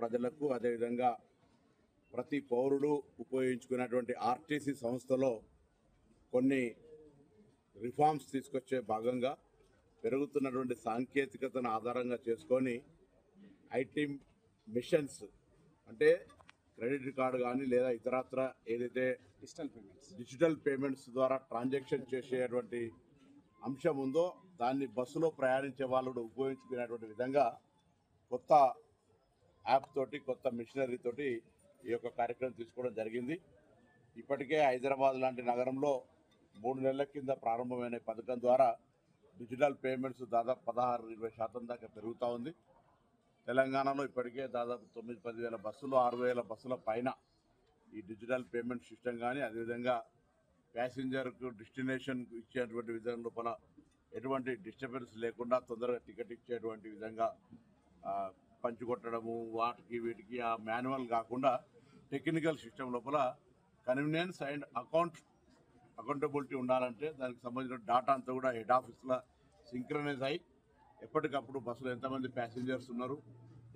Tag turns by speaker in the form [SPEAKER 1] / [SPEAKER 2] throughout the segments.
[SPEAKER 1] ప్రజలకు అదేవిధంగా ప్రతి పౌరుడు ఉపయోగించుకునేటువంటి ఆర్టీసీ సంస్థలో కొన్ని రిఫార్మ్స్ తీసుకొచ్చే భాగంగా పెరుగుతున్నటువంటి సాంకేతికతను ఆధారంగా చేసుకొని ఐటీ మిషన్స్ అంటే క్రెడిట్ కార్డు కానీ లేదా ఇతరత్ర ఏదైతే డిజిటల్ పేమెంట్స్ ద్వారా ట్రాన్సాక్షన్ చేసేటువంటి అంశం ఉందో దాన్ని బస్సులో ప్రయాణించే వాళ్ళు ఉపయోగించుకునేటువంటి విధంగా కొత్త యాప్ తోటి కొత్త మిషనరీ తోటి ఈ యొక్క కార్యక్రమం తీసుకోవడం జరిగింది. ఇప్పటికే హైదరాబాద్ లాంటి నగరంలో 3 నెలల కింద ప్రారంభమైన పథకం ద్వారా డిజిటల్ పేమెంట్స్ దాదాపు 16-20% దాకా పెరుగుతూ ఉంది. తెలంగాణలో ఇప్పటికే దాదాపు 9-10 వేల బస్సులు 6,000 బస్సుల పైన ఈ డిజిటల్ పేమెంట్ సిస్టమ్ కానీ అదేవిధంగా ప్యాసింజర్కు డెస్టినేషన్ ఇచ్చేటువంటి విధానం లోపల ఎటువంటి డిస్టర్బెన్స్ లేకుండా తొందరగా టికెట్ ఇచ్చేటువంటి విధంగా పంచుకొట్టడము వాటికి వీటికి ఆ మాన్యువల్ కాకుండా టెక్నికల్ సిస్టమ్ లోపల కన్వీనియన్స్ అండ్ అకౌంటబిలిటీ ఉండాలంటే దానికి సంబంధించిన డాటా అంతా కూడా హెడ్ ఆఫీస్లో సింక్రనైజ్ అయ్యి ఎప్పటికప్పుడు బస్సులో ఎంతమంది ప్యాసింజర్స్ ఉన్నారు,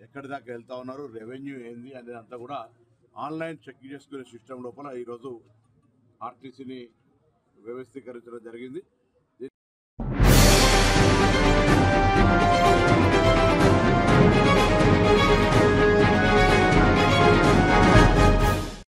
[SPEAKER 1] ఎక్కడి దాకా వెళ్తూ ఉన్నారు, రెవెన్యూ ఏంది అనేది అంతా కూడా ఆన్లైన్ చెక్ చేసుకునే సిస్టమ్ లోపల ఈరోజు ఆర్టీసీని వ్యవస్థీకరించడం జరిగింది.